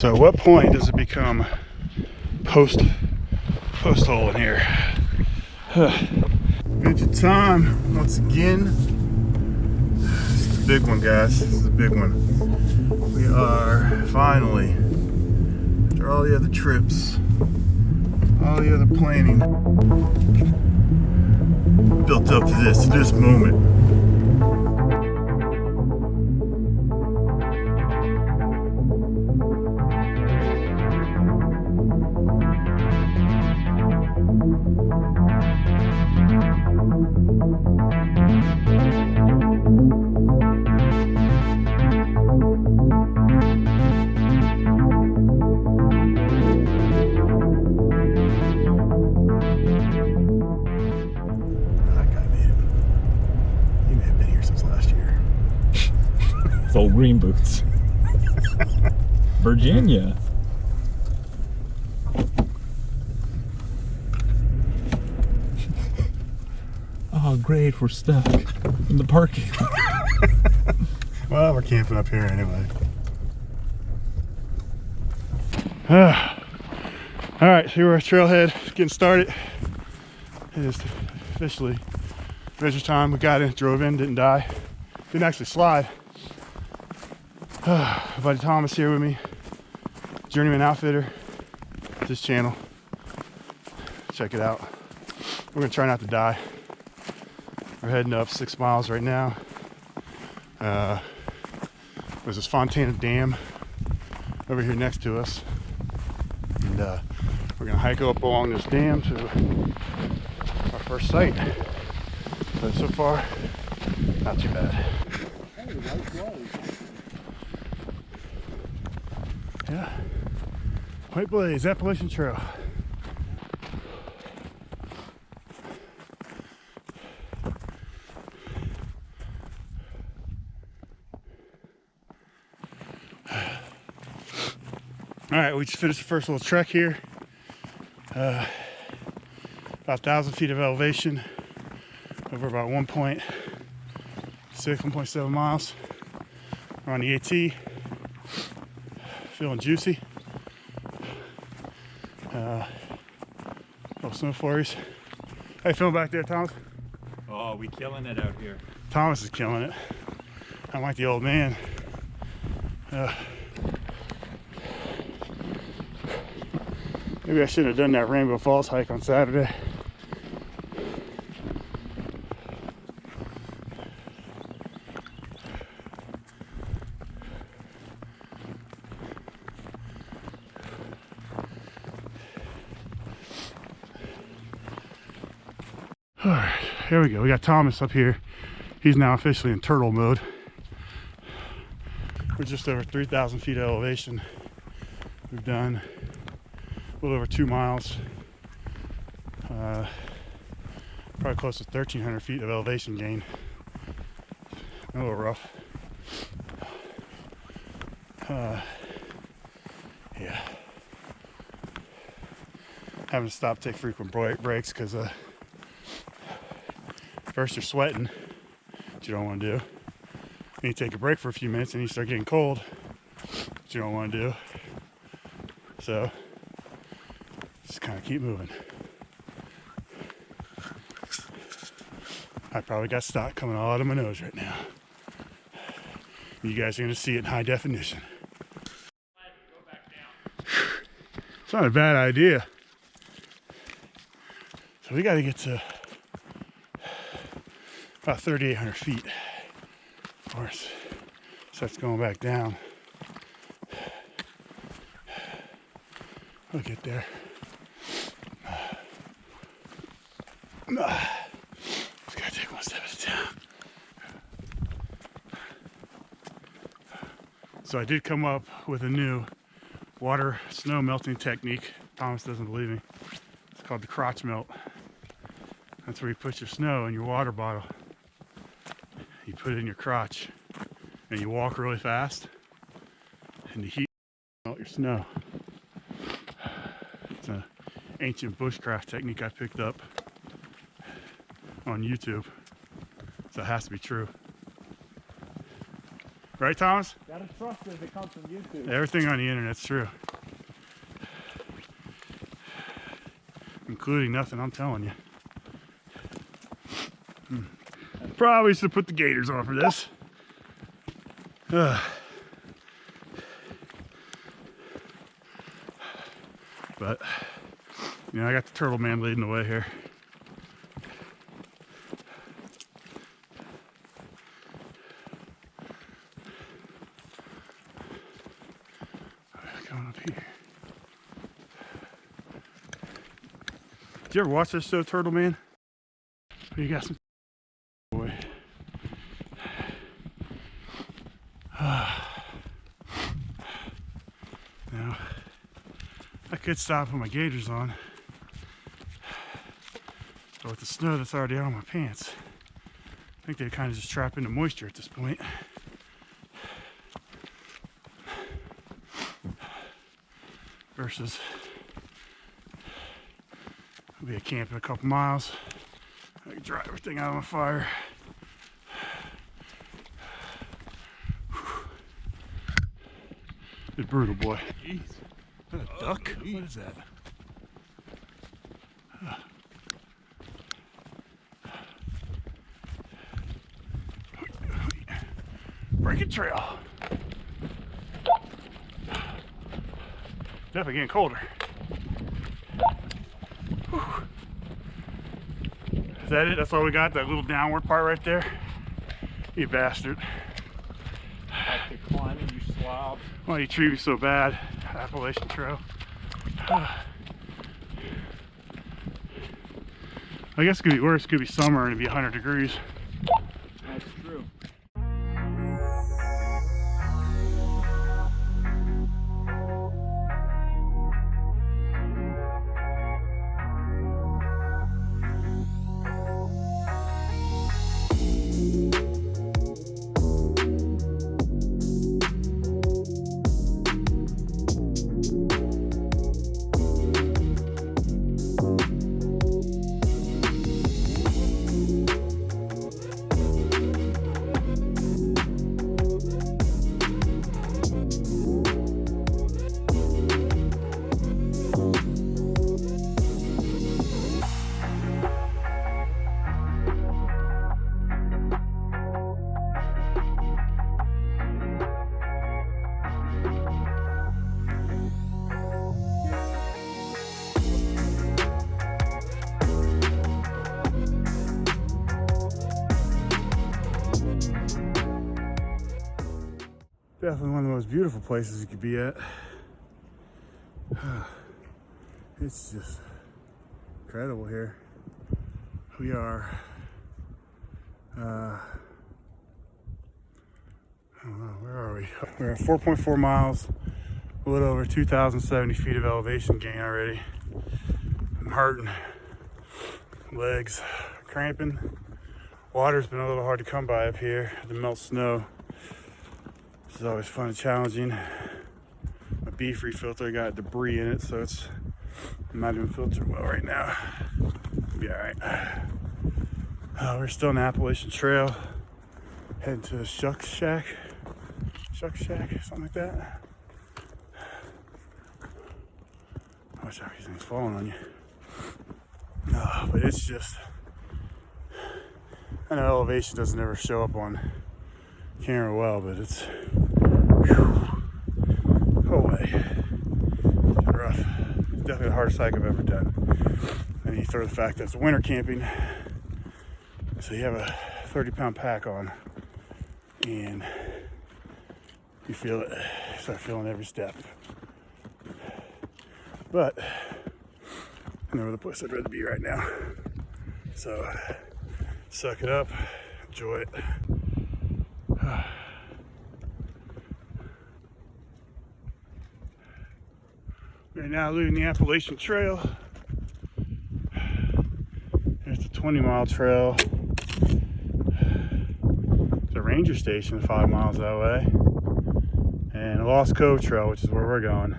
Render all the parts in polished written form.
So at what point does it become post hole in here? Good time once again. This is the big one, guys. This is the big one. We are finally, after all the other trips, all the other planning, built up to this moment. Old green boots. Virginia. Oh great, we're stuck in the parking. Well, we're camping up here anyway. Alright, here we're at trailhead, getting started. It is officially adventure time. We got in, drove in, didn't die. Didn't actually slide. Buddy Thomas here with me, Journeyman Outfitter. This channel, check it out. We're gonna try not to die. We're heading up 6 miles right now. There's this Fontana Dam over here next to us, and we're gonna hike up along this dam to our first site. But so far, not too bad. Yeah, White Blaze Appalachian Trail. All right, we just finished the first little trek here. About 1,000 feet of elevation over about 1.6, 1.7 miles. We're on the AT. Feeling juicy. Little snow flurries. How you feeling back there, Thomas? Oh, we killing it out here. Thomas is killing it. I'm like the old man. Maybe I shouldn't have done that Rainbow Falls hike on Saturday. All right, here we go. We got Thomas up here. He's now officially in turtle mode. We're just over 3,000 feet of elevation. We've done a little over 2 miles. Probably close to 1,300 feet of elevation gain. A little rough. Yeah. Having to stop, take frequent breaks because first you're sweating, which you don't want to do. Then you take a break for a few minutes and you start getting cold, which you don't want to do. So just kind of keep moving. I probably got stock coming all out of my nose right now. You guys are going to see it in high definition. It's not a bad idea. So we got to get to about 3,800 feet before it starts going back down. We'll get there. Just gotta take one step at a time. So I did come up with a new water snow melting technique. Thomas doesn't believe me. It's called the crotch melt. That's where you put your snow in your water bottle. You put it in your crotch and you walk really fast, and the heat melt your snow. It's an ancient bushcraft technique I picked up on YouTube, so it has to be true. Right, Thomas? Gotta trust it if it comes from YouTube. Everything on the internet's true. Including nothing I'm telling you. Probably should put the gaiters on for this. But, you know, I got the turtle man leading the way here. Going up here. Did you ever watch this show, Turtle Man? Oh, you got some boy. Now, I could stop with my gaiters on, but with the snow that's already on my pants, I think they kind of just trap into moisture at this point. Versus, I'll be at camp in a couple miles. I can dry everything out on the fire. It's brutal, boy. Jeez. Is that a duck? What is that? Break trail. Definitely getting colder. Whew. Is that it? That's all we got? That little downward part right there? You bastard. Like the climbing, you slob. Why you treat me so bad? Appalachian Trail. I guess it could be worse. It could be summer and it'd be 100 degrees. That's true. Definitely one of the most beautiful places you could be at. It's just incredible here. We are, I don't know, where are we? We're at 4.4 miles, a little over 2,070 feet of elevation gain already. I'm hurting, legs cramping. Water's been a little hard to come by up here, the melt snow. This is always fun and challenging. My beef refilter got debris in it, so it's not even filtered well right now. It'll be all right. We're still on the Appalachian Trail, heading to the Shuck Shack, something like that. Watch out, these things falling on you. No, but it's just, I know elevation doesn't ever show up on camera well, but it's, oh way, it's rough. It's definitely the hardest hike I've ever done. And you throw the fact that it's winter camping, so you have a 30-pound pack on, and you feel it, you start feeling every step. But I know the place I'd rather be right now. So suck it up, enjoy it. We're now leaving the Appalachian Trail. There's the 20-mile trail. There's a ranger station 5 miles that way. And a Lost Cove Trail, which is where we're going.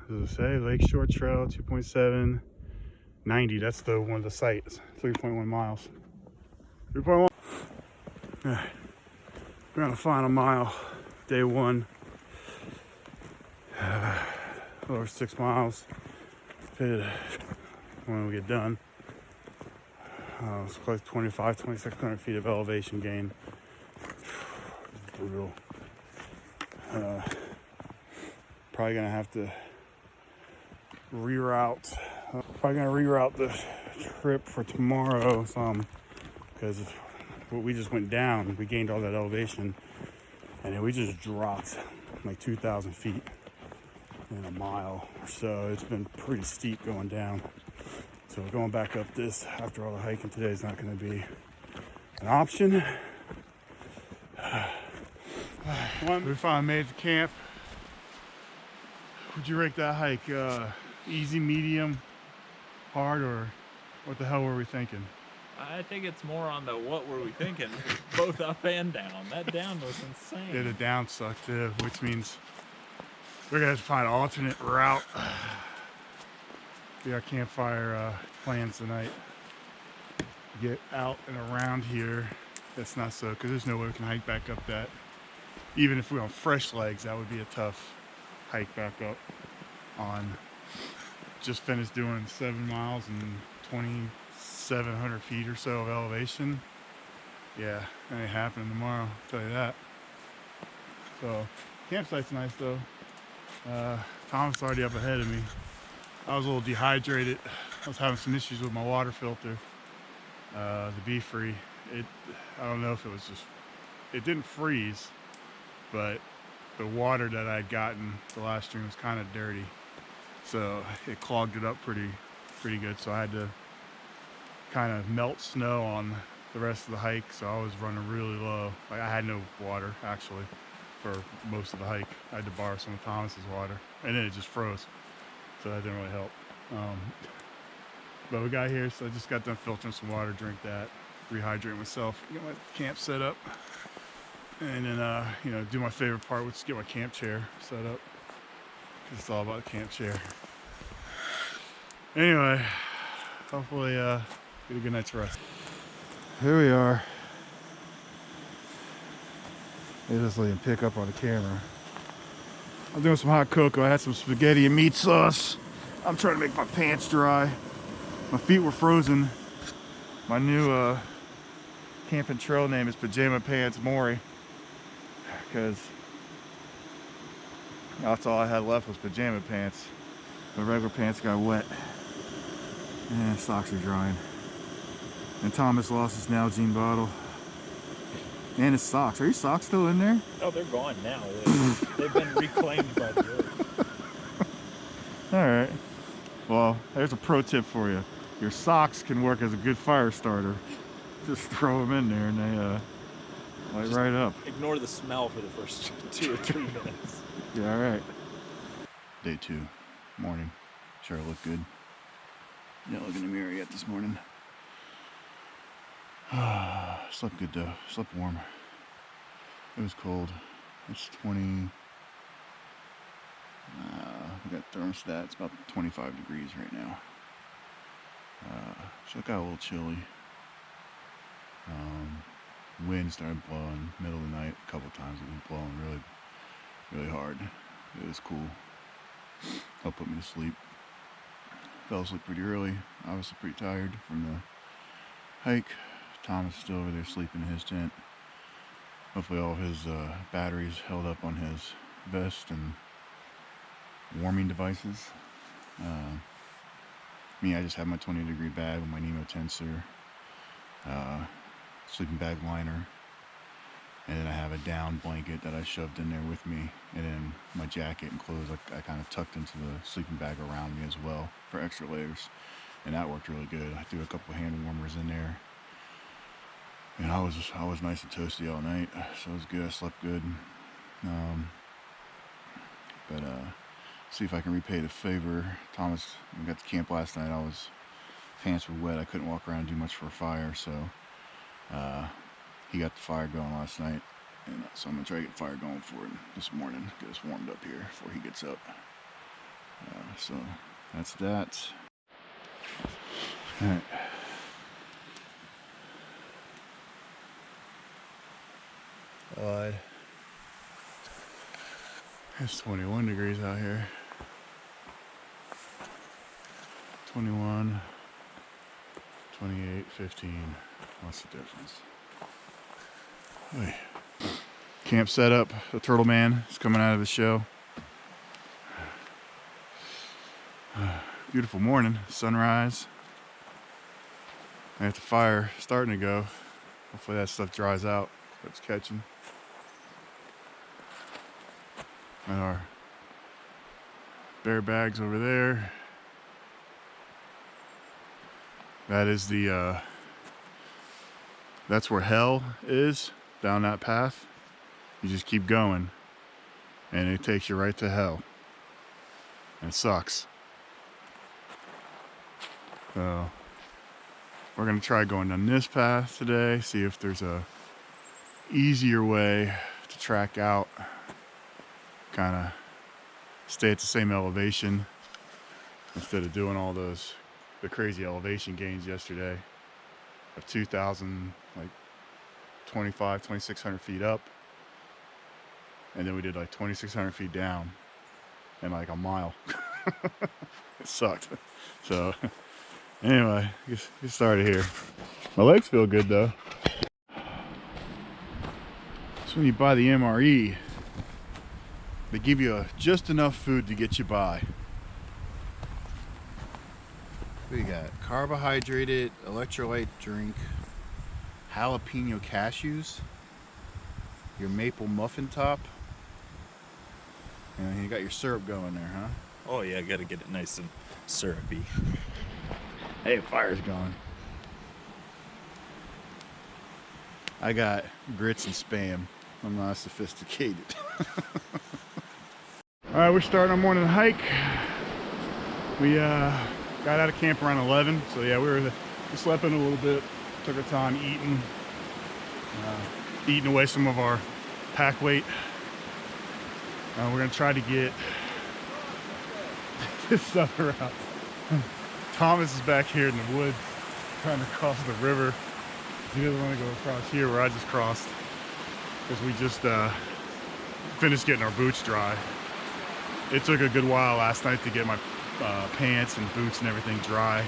Does it say? Lakeshore Trail 2.7, 90. That's the one of the sites. 3.1 miles. 3.1. Yeah. We're on the final mile, day one. Over 6 miles. Hit it when we get done. It's close to 2,600 feet of elevation gain. It's brutal. Probably gonna have to reroute. Probably gonna reroute the trip for tomorrow some, because we just went down. We gained all that elevation, and then we just dropped like 2,000 feet in a mile or so. It's been pretty steep going down. So going back up this after all the hiking today is not going to be an option. We finally made it to camp. Would you rate that hike? Easy, medium, hard, or what the hell were we thinking? I think it's more on the what were we thinking, both up and down. That down was insane. Yeah, the down sucked too, which means we're gonna have to find an alternate route. We got campfire plans tonight. Get out and around here. That's not so, because there's no way we can hike back up that. Even if we were on fresh legs, that would be a tough hike back up on. Just finished doing 7 miles and 2,700 feet or so of elevation. Yeah, that ain't happening tomorrow, I'll tell you that. So, campsite's nice though. Tom's already up ahead of me. I was a little dehydrated. I was having some issues with my water filter, the Be-Free. I don't know if it was just, it didn't freeze, but the water that I'd gotten the last stream was kind of dirty. So it clogged it up pretty good. So I had to kind of melt snow on the rest of the hike. So I was running really low. Like I had no water actually for most of the hike. I had to borrow some of Thomas's water, and then it just froze. So that didn't really help. But we got here, so I just got done filtering some water, drink that, rehydrate myself, get my camp set up, and then you know, do my favorite part, which is get my camp chair set up. Cause it's all about the camp chair. Anyway, hopefully get a good night's rest. Here we are. They just let him pick up on the camera. I'm doing some hot cocoa. I had some spaghetti and meat sauce. I'm trying to make my pants dry. My feet were frozen. My new camping trail name is Pajama Pants Maury, because that's all I had left was pajama pants. The regular pants got wet. And socks are drying. And Thomas lost his Nalgene bottle. And his socks. Are your socks still in there? Oh, they're gone now. They've been reclaimed by the earth. Alright. Well, there's a pro tip for you. Your socks can work as a good fire starter. Just throw them in there and they light right up. Ignore the smell for the first 2 or 3 minutes. Yeah, alright. Day 2, morning. Sure, I look good. Didn't look in the mirror yet this morning. Slept good though. Slept warm. It was cold. It's 20. We got thermostat. It's about 25 degrees right now. So it got a little chilly. Wind started blowing middle of the night. A couple times it was blowing really hard. It was cool. Helped put me to sleep. Fell asleep pretty early. Obviously pretty tired from the hike. Thomas is still over there sleeping in his tent. Hopefully all of his batteries held up on his vest and warming devices. Me, I just have my 20-degree bag with my Nemo tensor, sleeping bag liner, and then I have a down blanket that I shoved in there with me, and then my jacket and clothes I kind of tucked into the sleeping bag around me as well for extra layers, and that worked really good. I threw a couple hand warmers in there, and I was nice and toasty all night, so it was good. I slept good. See if I can repay the favor. Thomas, we got to camp last night. Pants were wet. I couldn't walk around and do much for a fire, so he got the fire going last night, and so I'm gonna try to get the fire going for it this morning. Get us warmed up here before he gets up. So that's that. All right. God. It's 21 degrees out here. 21, 28, 15. What's the difference? Hey. Camp setup. The Turtle Man is coming out of his shell. Beautiful morning. Sunrise. I have the fire starting to go. Hopefully that stuff dries out. Starts catching. And our bear bags over there. That is the that's where hell is, down that path. You just keep going and it takes you right to hell. And it sucks. So we're gonna try going down this path today, see if there's a easier way to track out, kind of stay at the same elevation instead of doing all the crazy elevation gains yesterday of 2,000, like 2,600 feet up, and then we did like 2,600 feet down in like a mile. It sucked. So anyway, get started here. My legs feel good though. So when you buy the MRE, they give you just enough food to get you by. We got carbohydrated electrolyte drink, jalapeno cashews, your maple muffin top, and you got your syrup going there, huh? Oh yeah, gotta get it nice and syrupy. Hey, fire's going. I got grits and Spam. I'm not sophisticated. All right, we're starting our morning hike. We got out of camp around 11, so yeah, we slept in a little bit, took our time eating away some of our pack weight. We're gonna try to get this stuff around. Thomas is back here in the woods trying to cross the river. He doesn't want to go across here where I just crossed, because we just finished getting our boots dry. It took a good while last night to get my pants and boots and everything dry.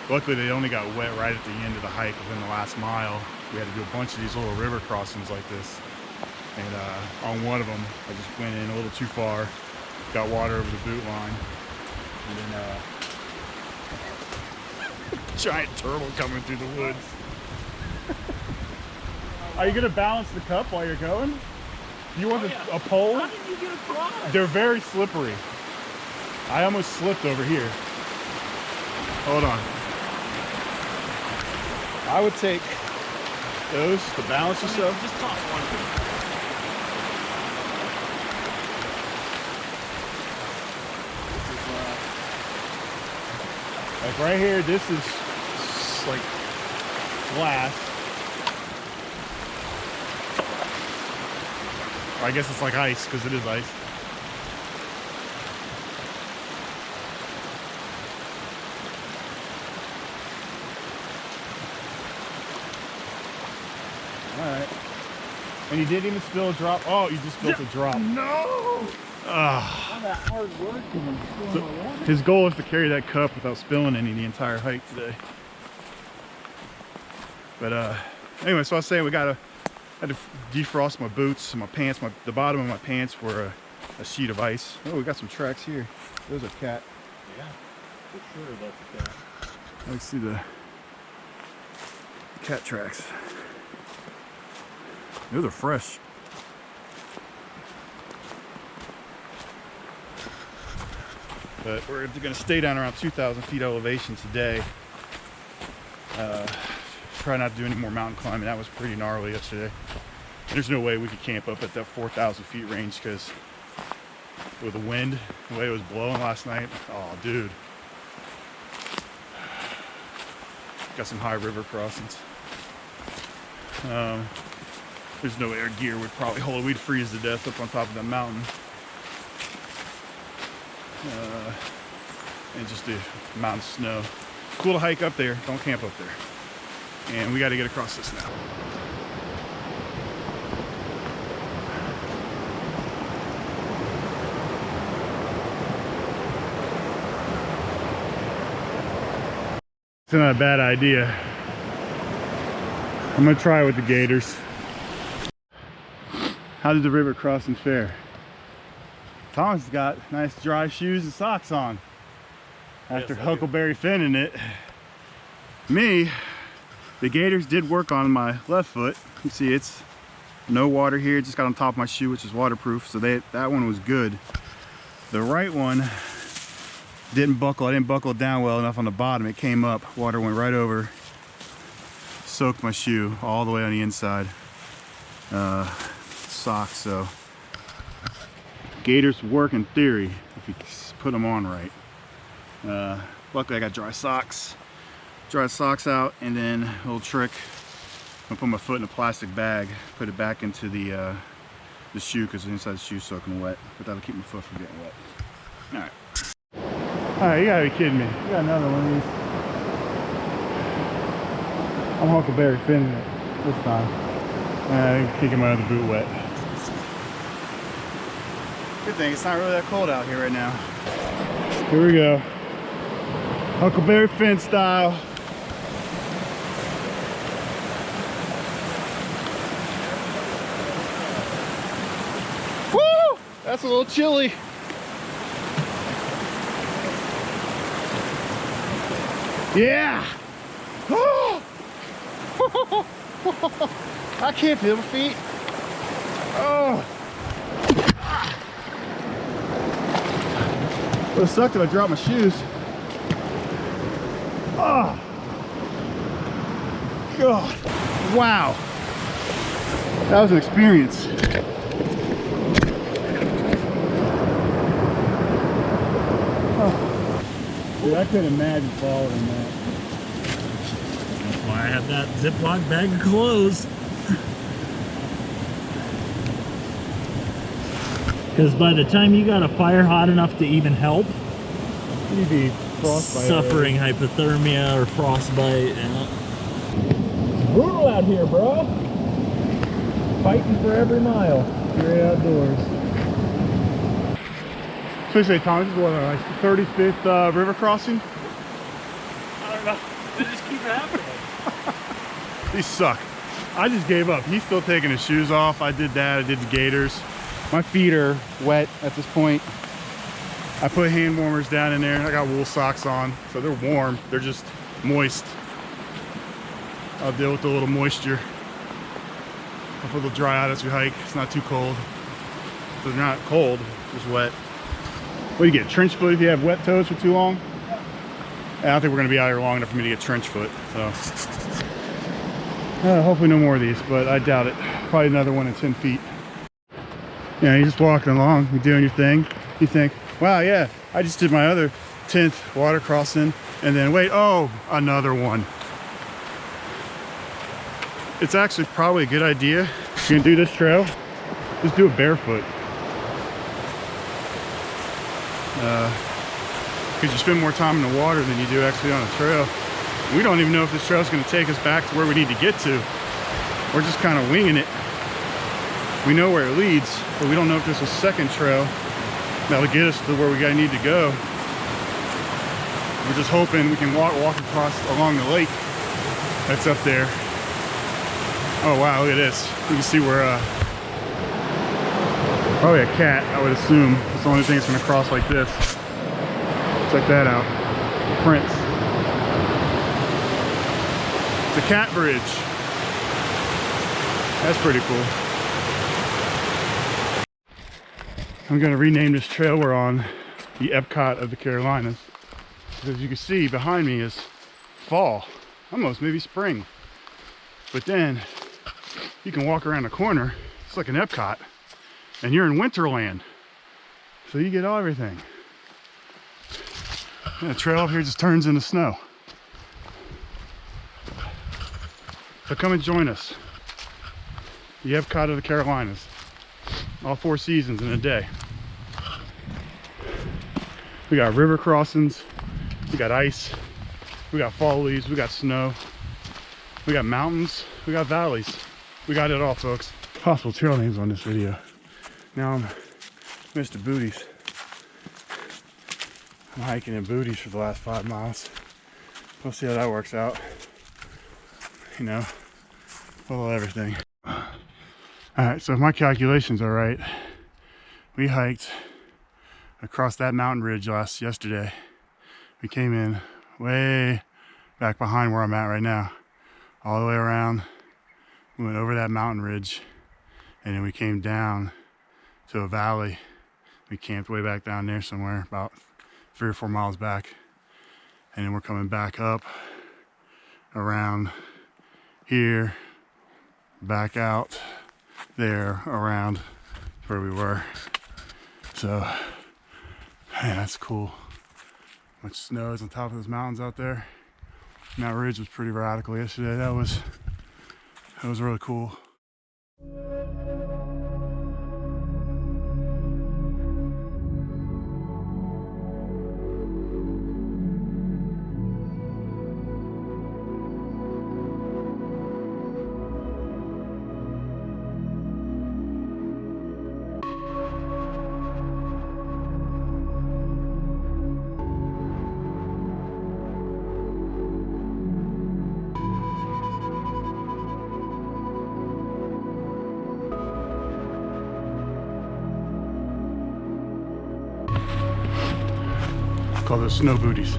Luckily they only got wet right at the end of the hike within the last mile. We had to do a bunch of these little river crossings like this, and on one of them I just went in a little too far, got water over the boot line, and then giant turtle coming through the woods. Are you gonna balance the cup while you're going? Do you want a pole? How did you get across? They're very slippery. I almost slipped over here. Hold on. I would take those to balance yourself. Just toss one thing. Like right here, this is like glass. I guess it's like ice, because it is ice. Alright. And you didn't even spill a drop. Oh, you just spilled a drop. No! Ah. All that hard work and spilling my water. His goal is to carry that cup without spilling any the entire hike today. But anyway, so I was saying I had to defrost my boots and my pants. The bottom of my pants were a sheet of ice. Oh, we got some tracks here. There's a cat. Yeah, for sure that's a cat. Let's see the cat tracks. Those are fresh. But we're gonna stay down around 2,000 feet elevation today. Try not to do any more mountain climbing. That was pretty gnarly yesterday. There's no way we could camp up at that 4,000 feet range, because with the wind, the way it was blowing last night, oh dude. Got some high river crossings. There's no air gear would probably hold it. We'd freeze to death up on top of that mountain. And just the mountain snow. Cool to hike up there, don't camp up there. And we got to get across this now. It's not a bad idea. I'm gonna try it with the gators. How did the river crossing fare? Thomas has got nice dry shoes and socks on after Yes, Huckleberry Finn in it. Me, the gators did work on my left foot. You see it's no water here, just got on top of my shoe, which is waterproof, so that one was good. The right one didn't buckle. I didn't buckle it down well enough on the bottom. It came up, water went right over, soaked my shoe all the way on the inside. Socks, so gators work in theory if you put them on right. Luckily I got dry socks out, and then a little trick, I'm gonna put my foot in a plastic bag, put it back into the shoe, because the inside the shoe's soaking wet, but that'll keep my foot from getting wet. Alright, you gotta be kidding me. You got another one of these. I'm Huckleberry Finning it this time. Kicking my other boot wet. Good thing it's not really that cold out here right now. Here we go. Huckleberry Finn style. Woo! That's a little chilly. Yeah! I can't feel my feet. Oh! It would have sucked if I dropped my shoes. Oh! God! Wow! That was an experience. Oh. Dude, I couldn't imagine following that. That's why I have that Ziploc bag of clothes. Because by the time you got a fire hot enough to even help, You'd be frostbite. suffering hypothermia or frostbite. Yeah. It's brutal out here, bro. Fighting for every mile. Great outdoors. So you say, Tom, this is what, like 35th river crossing? I don't know. They just keep happening. These suck. I just gave up. He's still taking his shoes off. I did that. I did the gators. My feet are wet at this point. I put hand warmers down in there. I got wool socks on, so they're warm. They're just moist. I'll deal with a little moisture. Hopefully they'll dry out as we hike. It's not too cold. They're not cold, just wet. What do you get, trench foot if you have wet toes for too long? I don't think we're gonna be out here long enough for me to get trench foot, so. Hopefully no more of these, but I doubt it. Probably another one in 10 feet. Yeah, you're just walking along, you're doing your thing. You think, wow, yeah, I just did my other 10th water crossing, and then wait, oh, another one. It's actually probably a good idea. If you're gonna do this trail, just do it barefoot. Because you spend more time in the water than you do actually on a trail. We don't even know if this trail is going to take us back to where we need to get to. We're just kind of winging it. We know where it leads, but we don't know if there's a second trail that'll get us to where we need to go. We're just hoping we can walk across along the lake that's up there. Oh wow, look at this. You can see where probably a cat, I would assume. It's the only thing that's going to cross like this. Check that out. Prints. It's a cat bridge. That's pretty cool. I'm going to rename this trail we're on the Epcot of the Carolinas. As you can see behind me is fall, almost maybe spring. But then you can walk around the corner, it's like an Epcot, and you're in Winterland. So you get everything. And the trail up here just turns into snow. So come and join us. The Epcot of the Carolinas. All 4 seasons in a day. We got river crossings, we got ice, we got fall leaves, we got snow, we got mountains, we got valleys. We got it all, folks. Possible trail names on this video. Now I'm Mr. Booties. I'm hiking in booties for the last 5 miles. we'll see how that works out. You know, a little everything. All right, so if my calculations are right, we hiked across that mountain ridge yesterday. We came in way back behind where I'm at right now, all the way around. We went over that mountain ridge, and then we came down to a valley. We camped way back down there somewhere, about 3 or 4 miles back. And then we're coming back up around here, back out there around where we were. So, man, that's cool. Much snow is on top of those mountains out there. And that ridge was pretty radical yesterday. That was really cool. Call those snow booties.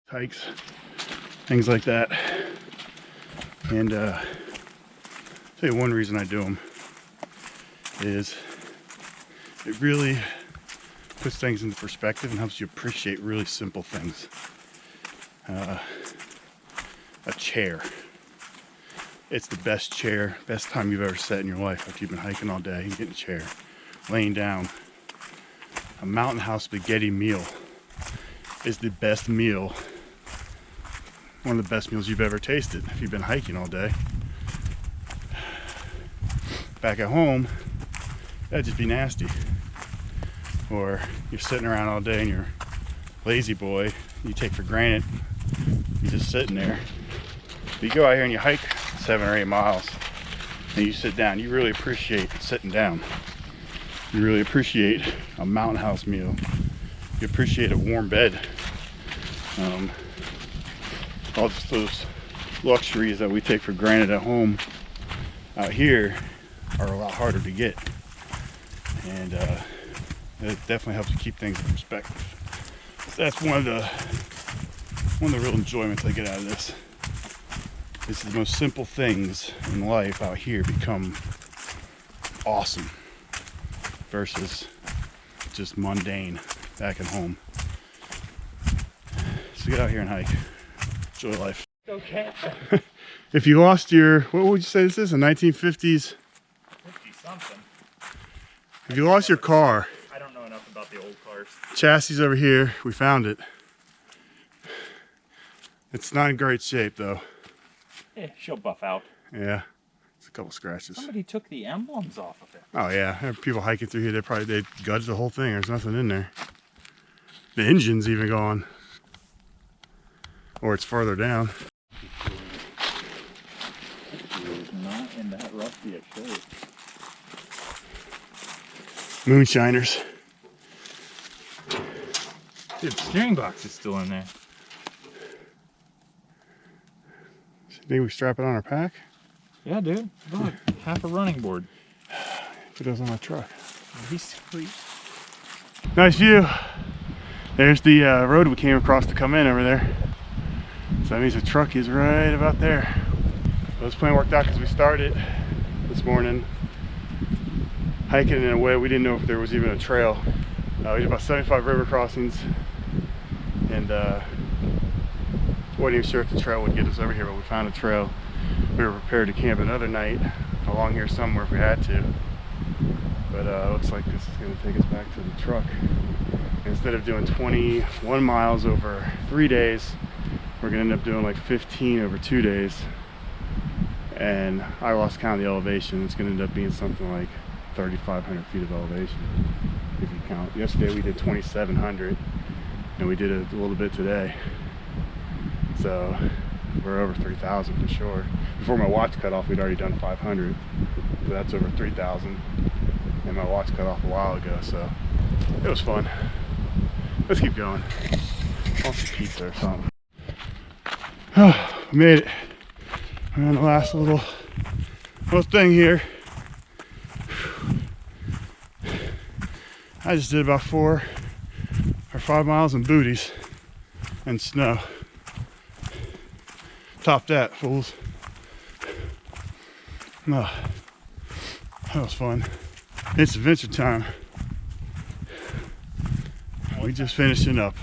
Hikes, things like that. And tell you one reason I do them is it really puts things into perspective and helps you appreciate really simple things. A chair. It's the best chair, best time you've ever sat in your life after you've been hiking all day. You get in a chair, laying down. A Mountain House spaghetti meal is the best meal, one of the best meals you've ever tasted if you've been hiking all day. Back at home, that'd just be nasty. Or you're sitting around all day and you're lazy boy, you take for granted, you're just sitting there. If you go out here and you hike 7 or 8 miles and you sit down, you really appreciate sitting down. You really appreciate a Mountain House meal. You appreciate a warm bed. All just those luxuries that we take for granted at home out here are a lot harder to get. And it definitely helps you keep things in perspective. So that's one of the real enjoyments I get out of this. It's the most simple things in life out here become awesome versus just mundane back at home. So get out here and hike. Enjoy life. Okay. If you lost your, what would you say this is, a 1950s? 50-something. If you lost your car. I don't know enough about the old cars. Chassis over here, we found it. It's not in great shape though. Yeah, she'll buff out. Yeah, it's a couple scratches. Somebody took the emblems off of it. Oh yeah, there are people hiking through here, they gutted the whole thing. There's nothing in there. The engine's even gone. Or it's further down. It's not in that rusty a shape. Moonshiners. Dude, the steering box is still in there. Think we strap it on our pack? Yeah, dude. Look, half a running board. If it was on my truck. He's sweet. Nice view. There's the road we came across to come in over there. So that means the truck is right about there. Well, this plan worked out because we started this morning hiking in a way we didn't know if there was even a trail. We did about 75 river crossings and wasn't even sure if the trail would get us over here, but we found a trail. We were prepared to camp another night along here somewhere if we had to. But it looks like this is going to take us back to the truck. Instead of doing 21 miles over 3 days, we're going to end up doing like 15 over 2 days. And I lost count of the elevation. It's going to end up being something like 3,500 feet of elevation, if you count. Yesterday we did 2,700, and we did a little bit today. So we're over 3,000 for sure. Before my watch cut off, we'd already done 500. So that's over 3,000. And my watch cut off a while ago, so it was fun. Let's keep going. I want some pizza or something. Oh, we made it. We're on the last little thing here. I just did about 4 or 5 miles in booties and snow. Top that, fools. Oh, that was fun. It's adventure time. We just finishing up.